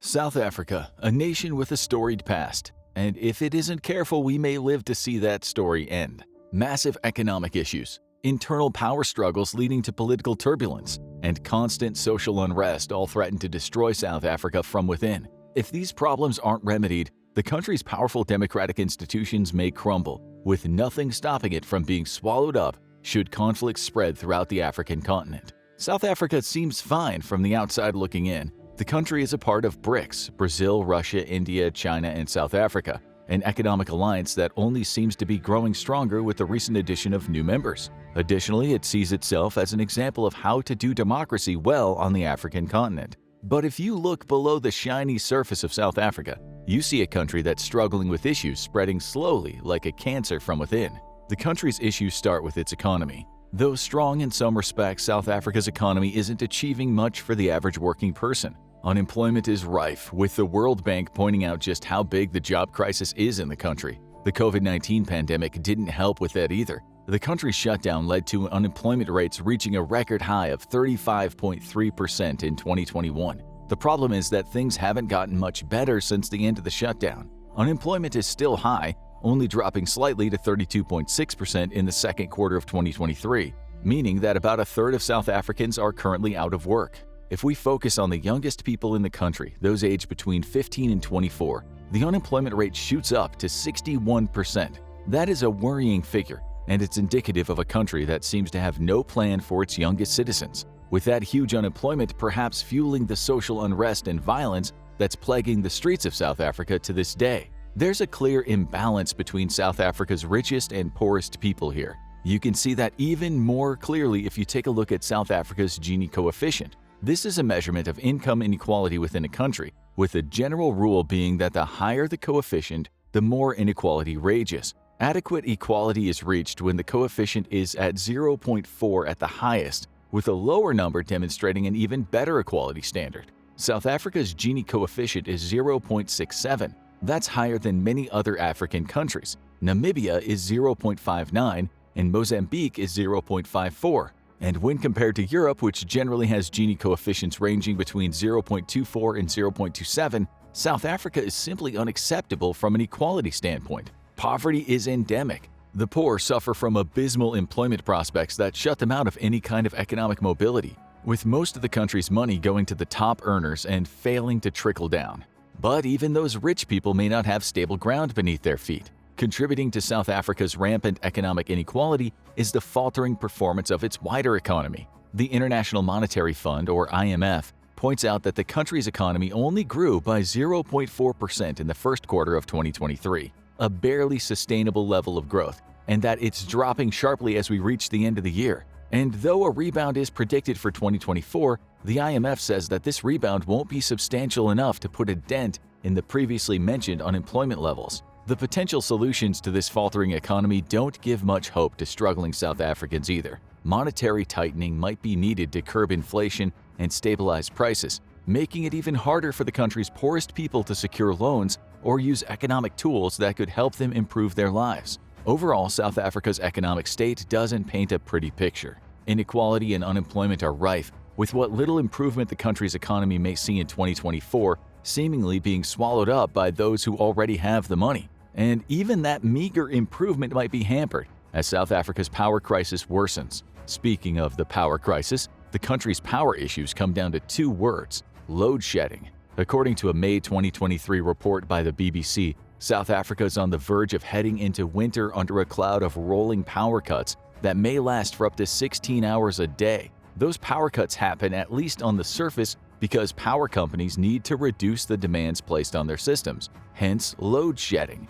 South Africa, a nation with a storied past. And if it isn't careful, we may live to see that story end. Massive economic issues, internal power struggles leading to political turbulence, and constant social unrest all threaten to destroy South Africa from within. If these problems aren't remedied, the country's powerful democratic institutions may crumble, with nothing stopping it from being swallowed up should conflicts spread throughout the African continent. South Africa seems fine from the outside looking in. The country is a part of BRICS, Brazil, Russia, India, China, and South Africa, an economic alliance that only seems to be growing stronger with the recent addition of new members. Additionally, it sees itself as an example of how to do democracy well on the African continent. But if you look below the shiny surface of South Africa, you see a country that's struggling with issues spreading slowly like a cancer from within. The country's issues start with its economy. Though strong in some respects, South Africa's economy isn't achieving much for the average working person. Unemployment is rife, with the World Bank pointing out just how big the job crisis is in the country. The COVID-19 pandemic didn't help with that either. The country's shutdown led to unemployment rates reaching a record high of 35.3% in 2021. The problem is that things haven't gotten much better since the end of the shutdown. Unemployment is still high, only dropping slightly to 32.6% in the second quarter of 2023, meaning that about a third of South Africans are currently out of work. If we focus on the youngest people in the country, those aged between 15 and 24, the unemployment rate shoots up to 61%. That is a worrying figure, and it's indicative of a country that seems to have no plan for its youngest citizens. With that huge unemployment perhaps fueling the social unrest and violence that's plaguing the streets of South Africa to this day. There's a clear imbalance between South Africa's richest and poorest people here. You can see that even more clearly if you take a look at South Africa's Gini coefficient. This is a measurement of income inequality within a country, with the general rule being that the higher the coefficient, the more inequality rages. Adequate equality is reached when the coefficient is at 0.4 at the highest, with a lower number demonstrating an even better equality standard. South Africa's Gini coefficient is 0.67. That's higher than many other African countries. Namibia is 0.59 and Mozambique is 0.54. And when compared to Europe, which generally has Gini coefficients ranging between 0.24 and 0.27, South Africa is simply unacceptable from an equality standpoint. Poverty is endemic. The poor suffer from abysmal employment prospects that shut them out of any kind of economic mobility, with most of the country's money going to the top earners and failing to trickle down. But even those rich people may not have stable ground beneath their feet. Contributing to South Africa's rampant economic inequality is the faltering performance of its wider economy. The International Monetary Fund, or IMF, points out that the country's economy only grew by 0.4% in the first quarter of 2023, a barely sustainable level of growth, and that it's dropping sharply as we reach the end of the year. And though a rebound is predicted for 2024, the IMF says that this rebound won't be substantial enough to put a dent in the previously mentioned unemployment levels. The potential solutions to this faltering economy don't give much hope to struggling South Africans either. Monetary tightening might be needed to curb inflation and stabilize prices, making it even harder for the country's poorest people to secure loans or use economic tools that could help them improve their lives. Overall, South Africa's economic state doesn't paint a pretty picture. Inequality and unemployment are rife, with what little improvement the country's economy may see in 2024 seemingly being swallowed up by those who already have the money. And even that meager improvement might be hampered as South Africa's power crisis worsens. Speaking of the power crisis, the country's power issues come down to two words: load shedding. According to a May 2023 report by the BBC, South Africa is on the verge of heading into winter under a cloud of rolling power cuts that may last for up to 16 hours a day. Those power cuts happen, at least on the surface, because power companies need to reduce the demands placed on their systems, hence load shedding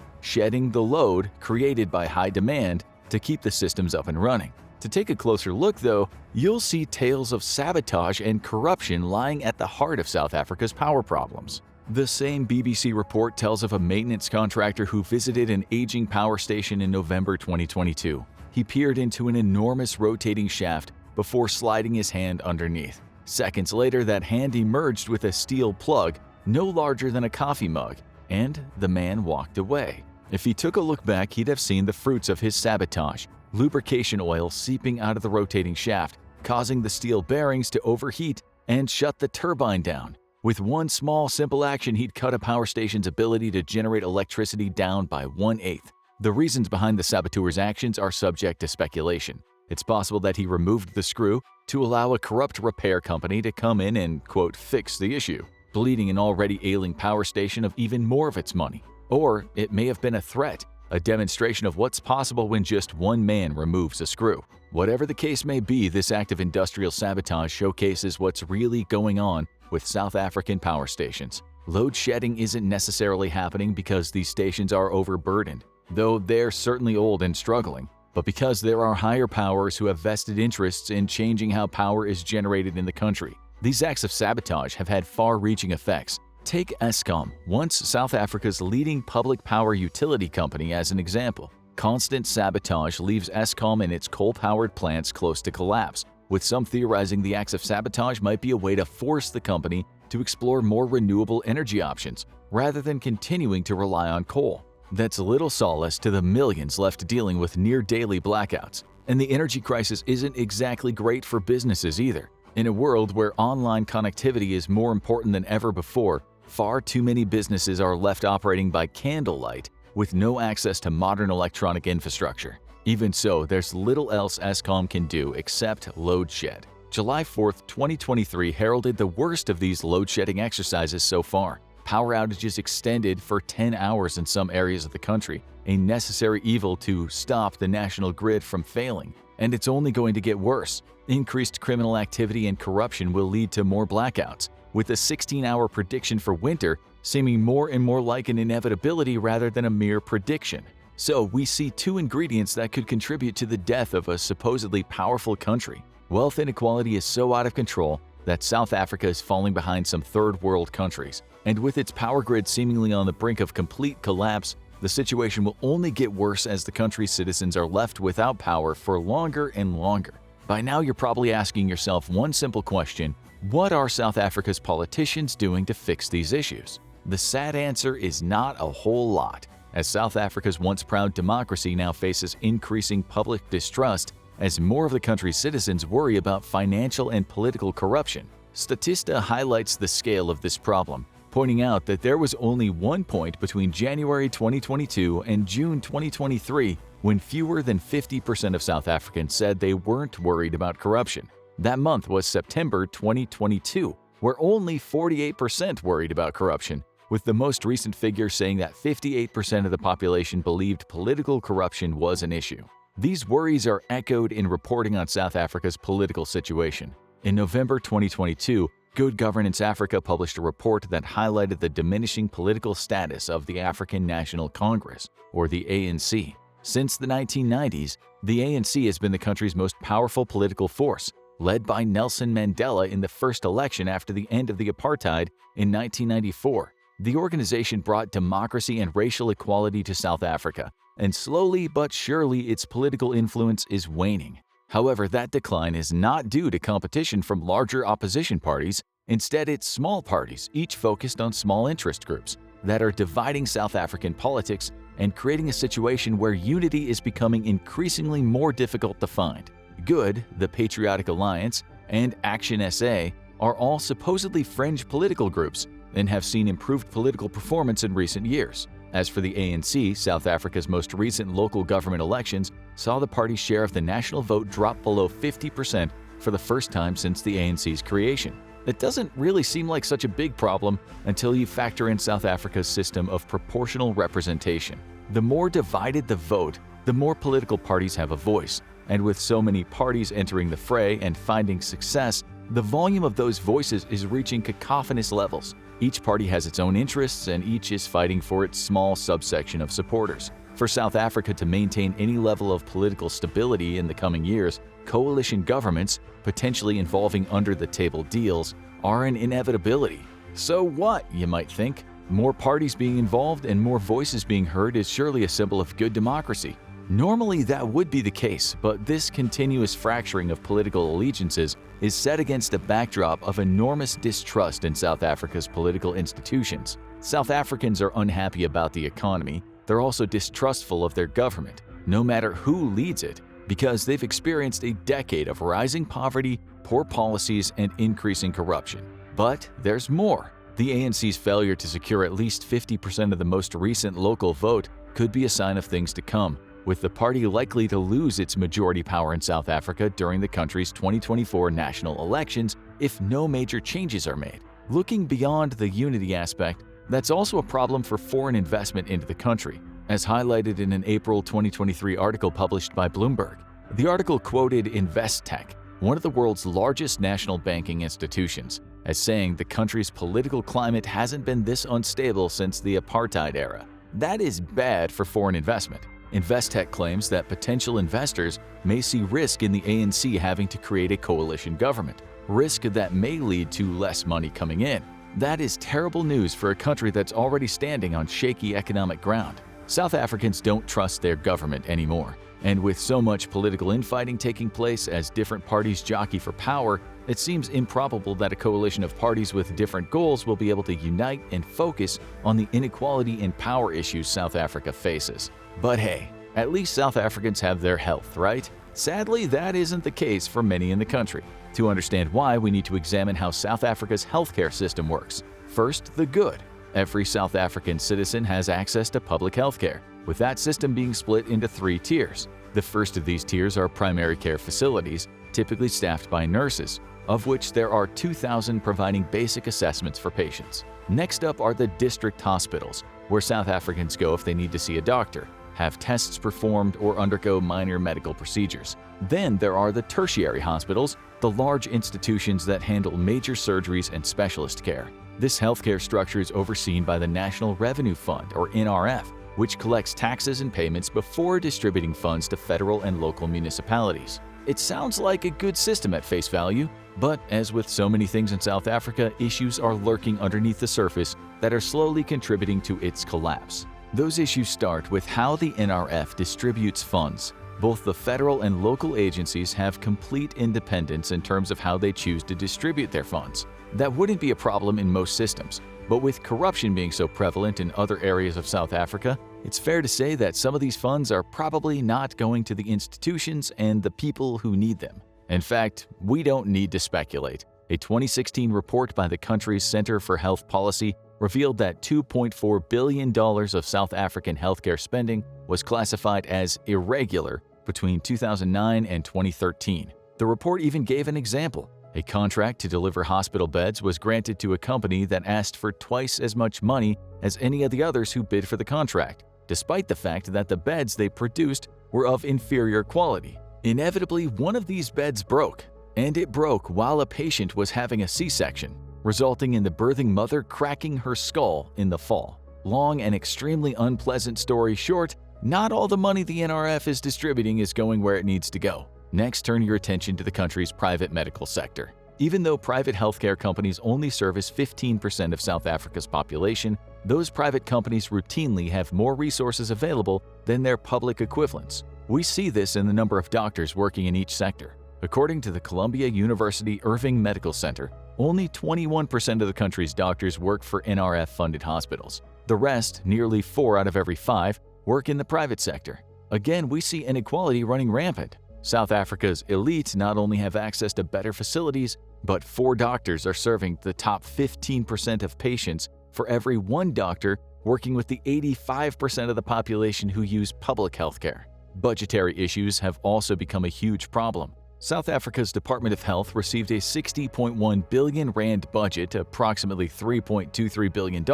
the load created by high demand to keep the systems up and running. To take a closer look, though, you'll see tales of sabotage and corruption lying at the heart of South Africa's power problems. The same BBC report tells of a maintenance contractor who visited an aging power station in November 2022. He peered into an enormous rotating shaft before sliding his hand underneath. Seconds later, that hand emerged with a steel plug no larger than a coffee mug, and the man walked away. If he took a look back, he'd have seen the fruits of his sabotage: lubrication oil seeping out of the rotating shaft, causing the steel bearings to overheat and shut the turbine down. With one small, simple action, he'd cut a power station's ability to generate electricity down by 1/8. The reasons behind the saboteur's actions are subject to speculation. It's possible that he removed the screw to allow a corrupt repair company to come in and, quote, fix the issue, bleeding an already ailing power station of even more of its money. Or it may have been a threat, a demonstration of what's possible when just one man removes a screw. Whatever the case may be, this act of industrial sabotage showcases what's really going on with South African power stations. Load shedding isn't necessarily happening because these stations are overburdened, though they're certainly old and struggling, but because there are higher powers who have vested interests in changing how power is generated in the country. These acts of sabotage have had far-reaching effects. Take Eskom, once South Africa's leading public power utility company, as an example. Constant sabotage leaves Eskom and its coal-powered plants close to collapse, with some theorizing the acts of sabotage might be a way to force the company to explore more renewable energy options, rather than continuing to rely on coal. That's little solace to the millions left dealing with near-daily blackouts. And the energy crisis isn't exactly great for businesses either. In a world where online connectivity is more important than ever before, far too many businesses are left operating by candlelight with no access to modern electronic infrastructure. Even so, there's little else Eskom can do except load shed. July 4, 2023 heralded the worst of these load-shedding exercises so far. Power outages extended for 10 hours in some areas of the country, a necessary evil to stop the national grid from failing. And it's only going to get worse. Increased criminal activity and corruption will lead to more blackouts, with a 16-hour prediction for winter seeming more and more like an inevitability rather than a mere prediction. So we see two ingredients that could contribute to the death of a supposedly powerful country. Wealth inequality is so out of control that South Africa is falling behind some third-world countries. And with its power grid seemingly on the brink of complete collapse, the situation will only get worse as the country's citizens are left without power for longer and longer. By now you're probably asking yourself one simple question: what are South Africa's politicians doing to fix these issues? The sad answer is not a whole lot, as South Africa's once proud democracy now faces increasing public distrust as more of the country's citizens worry about financial and political corruption. Statista highlights the scale of this problem, pointing out that there was only one point between January 2022 and June 2023 when fewer than 50% of South Africans said they weren't worried about corruption. That month was September 2022, where only 48% worried about corruption, with the most recent figure saying that 58% of the population believed political corruption was an issue. These worries are echoed in reporting on South Africa's political situation. In November 2022, Good Governance Africa published a report that highlighted the diminishing political status of the African National Congress, or the ANC. Since the 1990s, the ANC has been the country's most powerful political force, led by Nelson Mandela in the first election after the end of the apartheid in 1994. The organization brought democracy and racial equality to South Africa, and slowly but surely its political influence is waning. However, that decline is not due to competition from larger opposition parties. Instead, it's small parties, each focused on small interest groups, that are dividing South African politics and creating a situation where unity is becoming increasingly more difficult to find. Good, the Patriotic Alliance, and Action SA are all supposedly fringe political groups and have seen improved political performance in recent years. As for the ANC, South Africa's most recent local government elections saw the party's share of the national vote drop below 50% for the first time since the ANC's creation. It doesn't really seem like such a big problem until you factor in South Africa's system of proportional representation. The more divided the vote, the more political parties have a voice. And with so many parties entering the fray and finding success, the volume of those voices is reaching cacophonous levels. Each party has its own interests, and each is fighting for its small subsection of supporters. For South Africa to maintain any level of political stability in the coming years, coalition governments, potentially involving under-the-table deals, are an inevitability. So what, you might think? More parties being involved and more voices being heard is surely a symbol of good democracy. Normally that would be the case, but this continuous fracturing of political allegiances is set against a backdrop of enormous distrust in South Africa's political institutions. South Africans are unhappy about the economy. They're also distrustful of their government, no matter who leads it, because they've experienced a decade of rising poverty, poor policies, and increasing corruption. But there's more. The ANC's failure to secure at least 50% of the most recent local vote could be a sign of things to come, with the party likely to lose its majority power in South Africa during the country's 2024 national elections if no major changes are made. Looking beyond the unity aspect, that's also a problem for foreign investment into the country, as highlighted in an April 2023 article published by Bloomberg. The article quoted Investec, one of the world's largest national banking institutions, as saying the country's political climate hasn't been this unstable since the apartheid era. That is bad for foreign investment. Investec claims that potential investors may see risk in the ANC having to create a coalition government, risk that may lead to less money coming in. That is terrible news for a country that's already standing on shaky economic ground. South Africans don't trust their government anymore, and with so much political infighting taking place as different parties jockey for power, it seems improbable that a coalition of parties with different goals will be able to unite and focus on the inequality and power issues South Africa faces. But hey, at least South Africans have their health, right? Sadly, that isn't the case for many in the country. To understand why, we need to examine how South Africa's healthcare system works. First, the good. Every South African citizen has access to public healthcare, with that system being split into 3 tiers. The first of these tiers are primary care facilities, typically staffed by nurses, of which there are 2,000 providing basic assessments for patients. Next up are the district hospitals, where South Africans go if they need to see a doctor, have tests performed, or undergo minor medical procedures. Then there are the tertiary hospitals, the large institutions that handle major surgeries and specialist care. This healthcare structure is overseen by the National Revenue Fund, or NRF, which collects taxes and payments before distributing funds to federal and local municipalities. It sounds like a good system at face value, but as with so many things in South Africa, issues are lurking underneath the surface that are slowly contributing to its collapse. Those issues start with how the NRF distributes funds. Both the federal and local agencies have complete independence in terms of how they choose to distribute their funds. That wouldn't be a problem in most systems, but with corruption being so prevalent in other areas of South Africa, it's fair to say that some of these funds are probably not going to the institutions and the people who need them. In fact, we don't need to speculate. A 2016 report by the country's Center for Health Policy revealed that $2.4 billion of South African healthcare spending was classified as irregular between 2009 and 2013. The report even gave an example. A contract to deliver hospital beds was granted to a company that asked for twice as much money as any of the others who bid for the contract, despite the fact that the beds they produced were of inferior quality. Inevitably, one of these beds broke, and it broke while a patient was having a C-section, resulting in the birthing mother cracking her skull in the fall. Long and extremely unpleasant story short, not all the money the NRF is distributing is going where it needs to go. Next, turn your attention to the country's private medical sector. Even though private healthcare companies only service 15% of South Africa's population, those private companies routinely have more resources available than their public equivalents. We see this in the number of doctors working in each sector. According to the Columbia University Irving Medical Center, only 21% of the country's doctors work for NRF-funded hospitals. The rest, nearly 4 out of every 5, work in the private sector. Again, we see inequality running rampant. South Africa's elite not only have access to better facilities, but 4 doctors are serving the top 15% of patients for every 1 doctor working with the 85% of the population who use public healthcare. Budgetary issues have also become a huge problem. South Africa's Department of Health received a 60.1 billion rand budget, approximately $3.23 billion,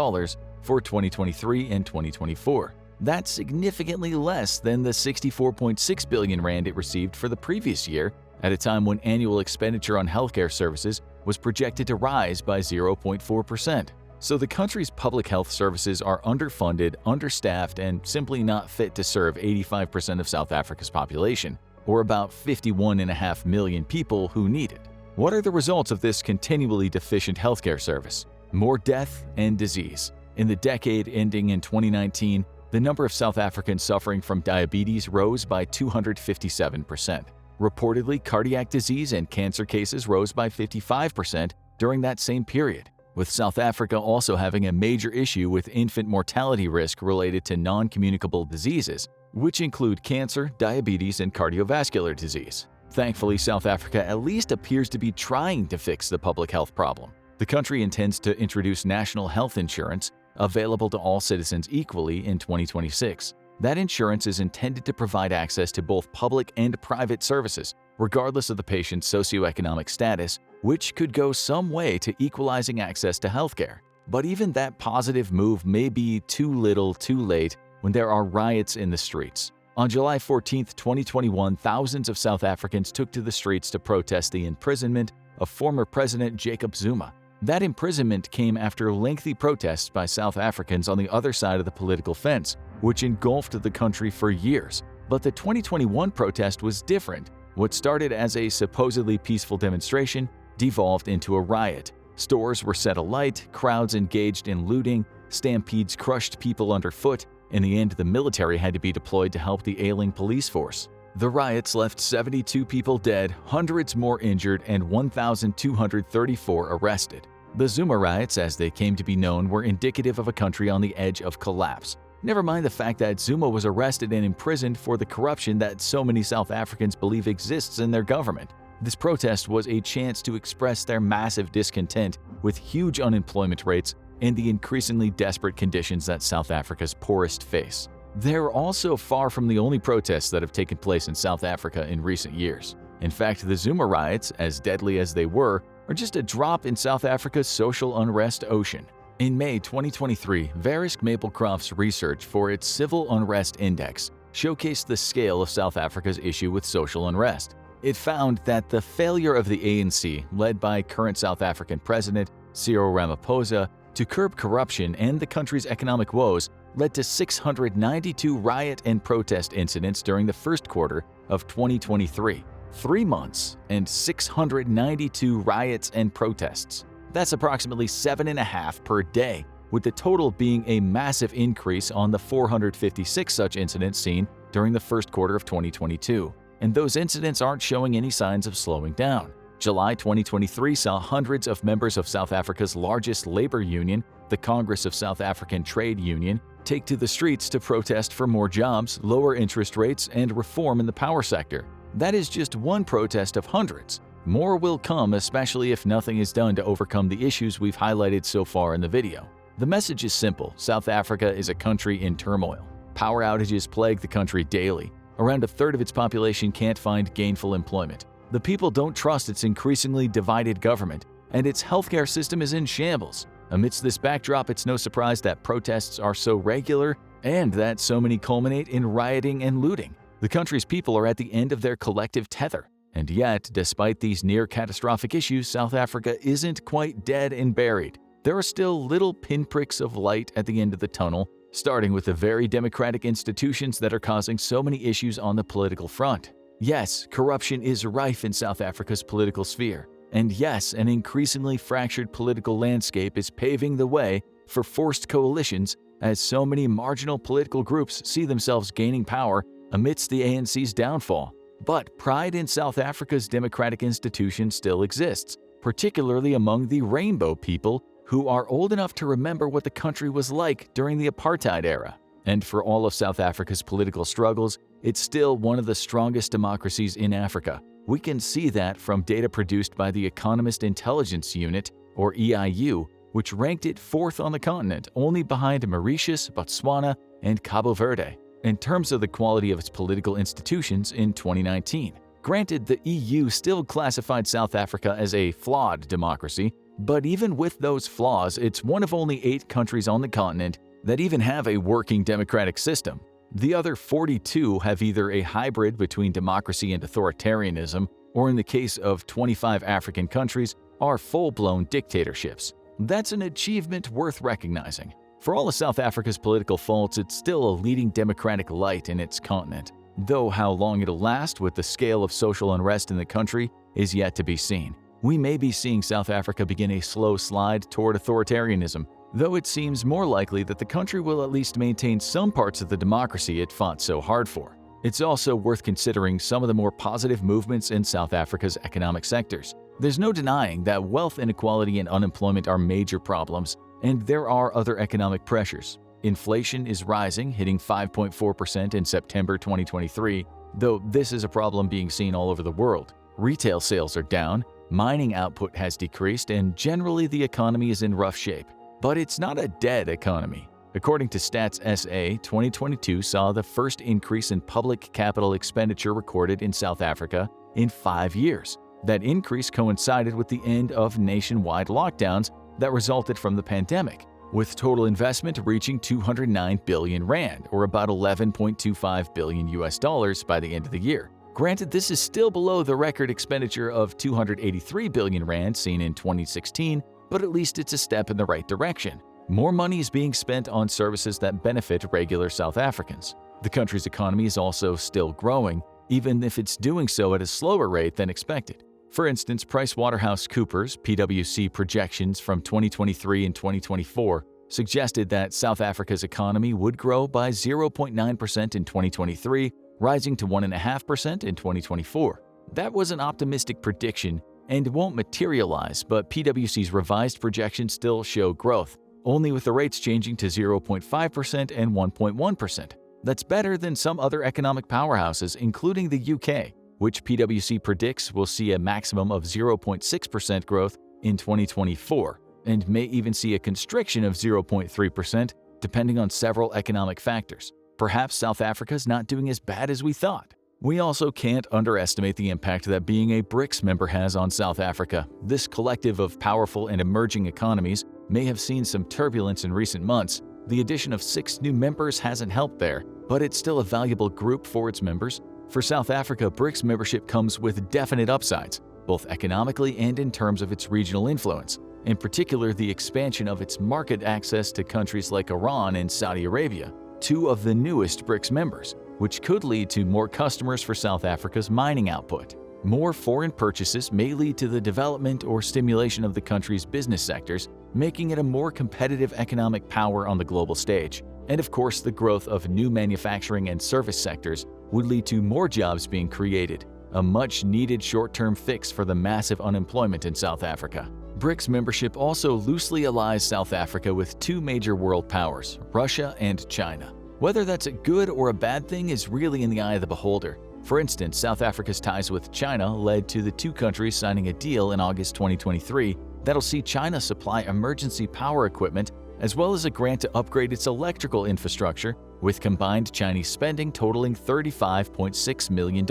for 2023 and 2024. That's significantly less than the 64.6 billion rand it received for the previous year, at a time when annual expenditure on healthcare services was projected to rise by 0.4%. So the country's public health services are underfunded, understaffed, and simply not fit to serve 85% of South Africa's population, or about 51.5 million people who need it. What are the results of this continually deficient healthcare service? More death and disease. In the decade ending in 2019, the number of South Africans suffering from diabetes rose by 257%. Reportedly, cardiac disease and cancer cases rose by 55% during that same period, with South Africa also having a major issue with infant mortality risk related to non-communicable diseases, which include cancer, diabetes, and cardiovascular disease. Thankfully, South Africa at least appears to be trying to fix the public health problem. The The country intends to introduce national health insurance available to all citizens equally in 2026. That insurance is intended to provide access to both public and private services, regardless of the patient's socioeconomic status, which could go some way to equalizing access to healthcare. But even that positive move may be too little too late when there are riots in the streets. On July 14, 2021, thousands of South Africans took to the streets to protest the imprisonment of former President Jacob Zuma. That imprisonment came after lengthy protests by South Africans on the other side of the political fence, which engulfed the country for years. But the 2021 protest was different. What started as a supposedly peaceful demonstration devolved into a riot. Stores were set alight, crowds engaged in looting, stampedes crushed people underfoot. In the end, the military had to be deployed to help the ailing police force. The riots left 72 people dead, hundreds more injured, and 1,234 arrested. The Zuma riots, as they came to be known, were indicative of a country on the edge of collapse. Never mind the fact that Zuma was arrested and imprisoned for the corruption that so many South Africans believe exists in their government. This protest was a chance to express their massive discontent with huge unemployment rates and the increasingly desperate conditions that South Africa's poorest face. They're also far from the only protests that have taken place in South Africa in recent years. In fact, the Zuma riots, as deadly as they were, are just a drop in South Africa's social unrest ocean. In May 2023, Verisk Maplecroft's research for its Civil Unrest Index showcased the scale of South Africa's issue with social unrest. It found that the failure of the ANC, led by current South African President Cyril Ramaphosa, to curb corruption and the country's economic woes led to 692 riot and protest incidents during the first quarter of 2023. 3 months and 692 riots and protests. That's approximately 7.5 per day, with the total being a massive increase on the 456 such incidents seen during the first quarter of 2022. And those incidents aren't showing any signs of slowing down. July 2023 saw hundreds of members of South Africa's largest labor union, the Congress of South African Trade Union, take to the streets to protest for more jobs, lower interest rates, and reform in the power sector. That is just one protest of hundreds. More will come, especially if nothing is done to overcome the issues we've highlighted so far in the video. The message is simple: South Africa is a country in turmoil. Power outages plague the country daily. Around a third of its population can't find gainful employment. The people don't trust its increasingly divided government, and its healthcare system is in shambles. Amidst this backdrop, it's no surprise that protests are so regular and that so many culminate in rioting and looting. The country's people are at the end of their collective tether. And yet, despite these near-catastrophic issues, South Africa isn't quite dead and buried. There are still little pinpricks of light at the end of the tunnel, starting with the very democratic institutions that are causing so many issues on the political front. Yes, corruption is rife in South Africa's political sphere. And yes, an increasingly fractured political landscape is paving the way for forced coalitions as so many marginal political groups see themselves gaining power amidst the ANC's downfall. But pride in South Africa's democratic institutions still exists, particularly among the rainbow people who are old enough to remember what the country was like during the apartheid era. And for all of South Africa's political struggles, it's still one of the strongest democracies in Africa. We can see that from data produced by the Economist Intelligence Unit, or EIU, which ranked it 4th on the continent, only behind Mauritius, Botswana, and Cabo Verde, in terms of the quality of its political institutions in 2019. Granted, the EU still classified South Africa as a flawed democracy, but even with those flaws, it's one of only 8 countries on the continent that even have a working democratic system. The other 42 have either a hybrid between democracy and authoritarianism, or in the case of 25 African countries, are full-blown dictatorships. That's an achievement worth recognizing. For all of South Africa's political faults, it's still a leading democratic light in its continent. Though how long it'll last with the scale of social unrest in the country is yet to be seen. We may be seeing South Africa begin a slow slide toward authoritarianism, though it seems more likely that the country will at least maintain some parts of the democracy it fought so hard for. It's also worth considering some of the more positive movements in South Africa's economic sectors. There's no denying that wealth inequality and unemployment are major problems, and there are other economic pressures. Inflation is rising, hitting 5.4% in September 2023, though this is a problem being seen all over the world. Retail sales are down, Mining output has decreased and generally the economy is in rough shape. But it's not a dead economy. According to Stats SA, 2022 saw the first increase in public capital expenditure recorded in South Africa in 5 years. That increase coincided with the end of nationwide lockdowns that resulted from the pandemic, with total investment reaching 209 billion rand, or about 11.25 billion US dollars by the end of the year. Granted, this is still below the record expenditure of 283 billion rand seen in 2016, but at least it's a step in the right direction. More money is being spent on services that benefit regular South Africans. The country's economy is also still growing, even if it's doing so at a slower rate than expected. For instance, PricewaterhouseCoopers (PwC) projections from 2023 and 2024 suggested that South Africa's economy would grow by 0.9% in 2023, rising to 1.5% in 2024. That was an optimistic prediction and won't materialize, but PwC's revised projections still show growth, only with the rates changing to 0.5% and 1.1%. That's better than some other economic powerhouses, including the UK, which PwC predicts will see a maximum of 0.6% growth in 2024, and may even see a constriction of 0.3%, depending on several economic factors. Perhaps South Africa's not doing as bad as we thought. We also can't underestimate the impact that being a BRICS member has on South Africa. This collective of powerful and emerging economies may have seen some turbulence in recent months. The addition of 6 new members hasn't helped there, but it's still a valuable group for its members. For South Africa, BRICS membership comes with definite upsides, both economically and in terms of its regional influence, in particular the expansion of its market access to countries like Iran and Saudi Arabia, 2 of the newest BRICS members, which could lead to more customers for South Africa's mining output. More foreign purchases may lead to the development or stimulation of the country's business sectors, making it a more competitive economic power on the global stage. And of course, the growth of new manufacturing and service sectors would lead to more jobs being created, a much-needed short-term fix for the massive unemployment in South Africa. BRICS membership also loosely allies South Africa with 2 major world powers, Russia and China. Whether that's a good or a bad thing is really in the eye of the beholder. For instance, South Africa's ties with China led to the 2 countries signing a deal in August 2023 that'll see China supply emergency power equipment as well as a grant to upgrade its electrical infrastructure, with combined Chinese spending totaling $35.6 million.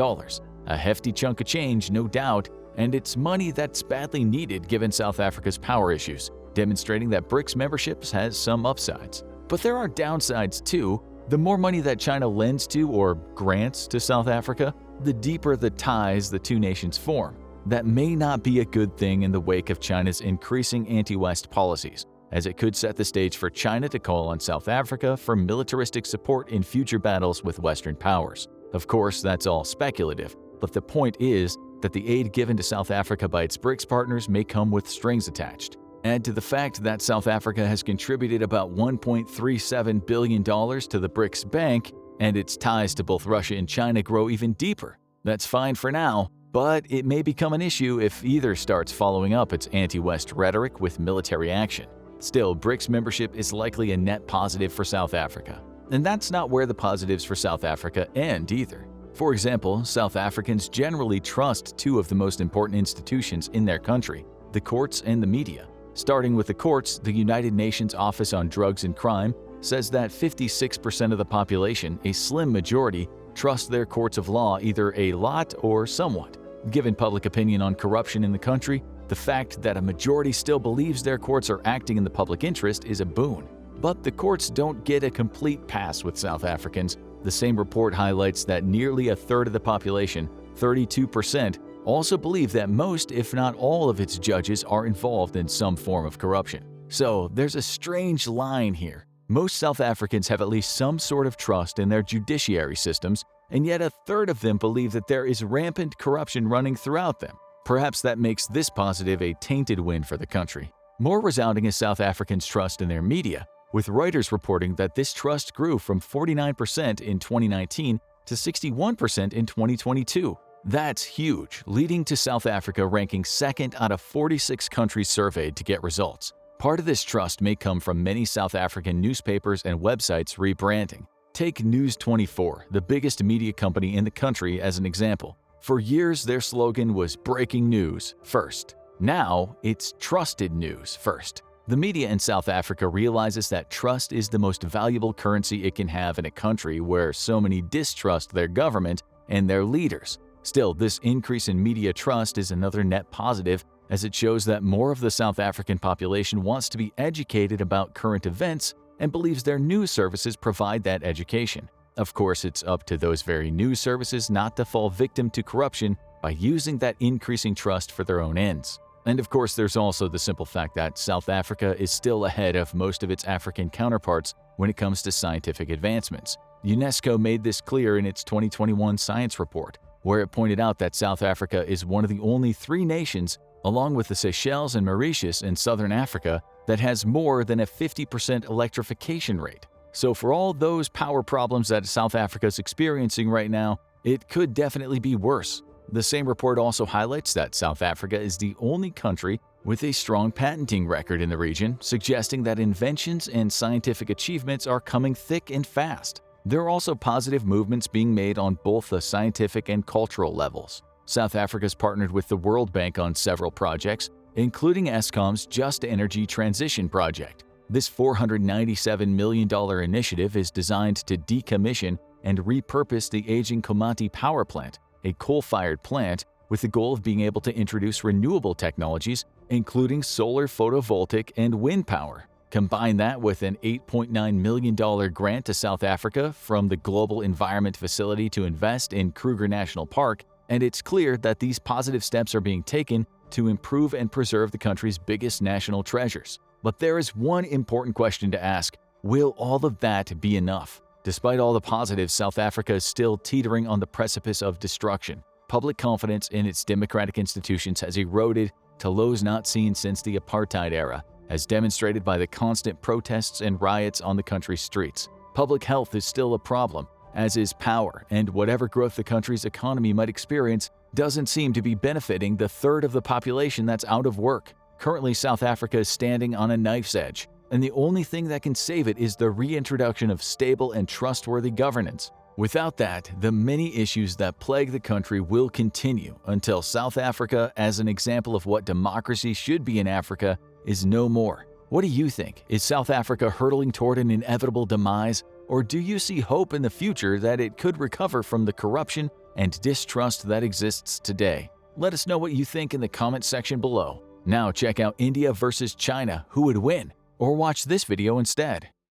A hefty chunk of change, no doubt, and it's money that's badly needed given South Africa's power issues, demonstrating that BRICS membership has some upsides. But there are downsides too. The more money that China lends to or grants to South Africa, the deeper the ties the 2 nations form. That may not be a good thing in the wake of China's increasing anti-West policies, as it could set the stage for China to call on South Africa for militaristic support in future battles with Western powers. Of course, that's all speculative, but the point is that the aid given to South Africa by its BRICS partners may come with strings attached. Add to the fact that South Africa has contributed about $1.37 billion to the BRICS Bank, and its ties to both Russia and China grow even deeper. That's fine for now, but it may become an issue if either starts following up its anti-West rhetoric with military action. Still, BRICS membership is likely a net positive for South Africa. And that's not where the positives for South Africa end either. For example, South Africans generally trust 2 of the most important institutions in their country, the courts and the media. Starting with the courts, the United Nations Office on Drugs and Crime says that 56% of the population, a slim majority, trust their courts of law either a lot or somewhat. Given public opinion on corruption in the country, the fact that a majority still believes their courts are acting in the public interest is a boon. But the courts don't get a complete pass with South Africans. The same report highlights that nearly a third of the population, 32%, also believe that most, if not all, of its judges are involved in some form of corruption. So there's a strange line here. Most South Africans have at least some sort of trust in their judiciary systems, and yet a third of them believe that there is rampant corruption running throughout them. Perhaps that makes this positive a tainted win for the country. More resounding is South Africans' trust in their media, with Reuters reporting that this trust grew from 49% in 2019 to 61% in 2022. That's huge, leading to South Africa ranking 2nd out of 46 countries surveyed to get results. Part of this trust may come from many South African newspapers and websites rebranding. Take News24, the biggest media company in the country, as an example. For years, their slogan was breaking news first. Now, it's trusted news first. The media in South Africa realizes that trust is the most valuable currency it can have in a country where so many distrust their government and their leaders. Still, this increase in media trust is another net positive, as it shows that more of the South African population wants to be educated about current events and believes their news services provide that education. Of course, it's up to those very news services not to fall victim to corruption by using that increasing trust for their own ends. And of course, there's also the simple fact that South Africa is still ahead of most of its African counterparts when it comes to scientific advancements. UNESCO made this clear in its 2021 science report, where it pointed out that South Africa is one of the only 3 nations, along with the Seychelles and Mauritius in southern Africa, that has more than a 50% electrification rate. So for all those power problems that South Africa is experiencing right now, it could definitely be worse. The same report also highlights that South Africa is the only country with a strong patenting record in the region, suggesting that inventions and scientific achievements are coming thick and fast. There are also positive movements being made on both the scientific and cultural levels. South Africa's partnered with the World Bank on several projects, including Eskom's Just Energy Transition Project. This $497 million initiative is designed to decommission and repurpose the aging Komati power plant, a coal-fired plant, with the goal of being able to introduce renewable technologies, including solar photovoltaic and wind power. Combine that with an $8.9 million grant to South Africa from the Global Environment Facility to invest in Kruger National Park, and it's clear that these positive steps are being taken to improve and preserve the country's biggest national treasures. But there is one important question to ask: will all of that be enough? Despite all the positives, South Africa is still teetering on the precipice of destruction. Public confidence in its democratic institutions has eroded to lows not seen since the apartheid era, as demonstrated by the constant protests and riots on the country's streets. Public health is still a problem, as is power, and whatever growth the country's economy might experience doesn't seem to be benefiting the third of the population that's out of work. Currently, South Africa is standing on a knife's edge, and the only thing that can save it is the reintroduction of stable and trustworthy governance. Without that, the many issues that plague the country will continue until South Africa, as an example of what democracy should be in Africa, is no more. What do you think? Is South Africa hurtling toward an inevitable demise, or do you see hope in the future that it could recover from the corruption and distrust that exists today? Let us know what you think in the comment section below. Now check out India versus China, who would win? Or watch this video instead.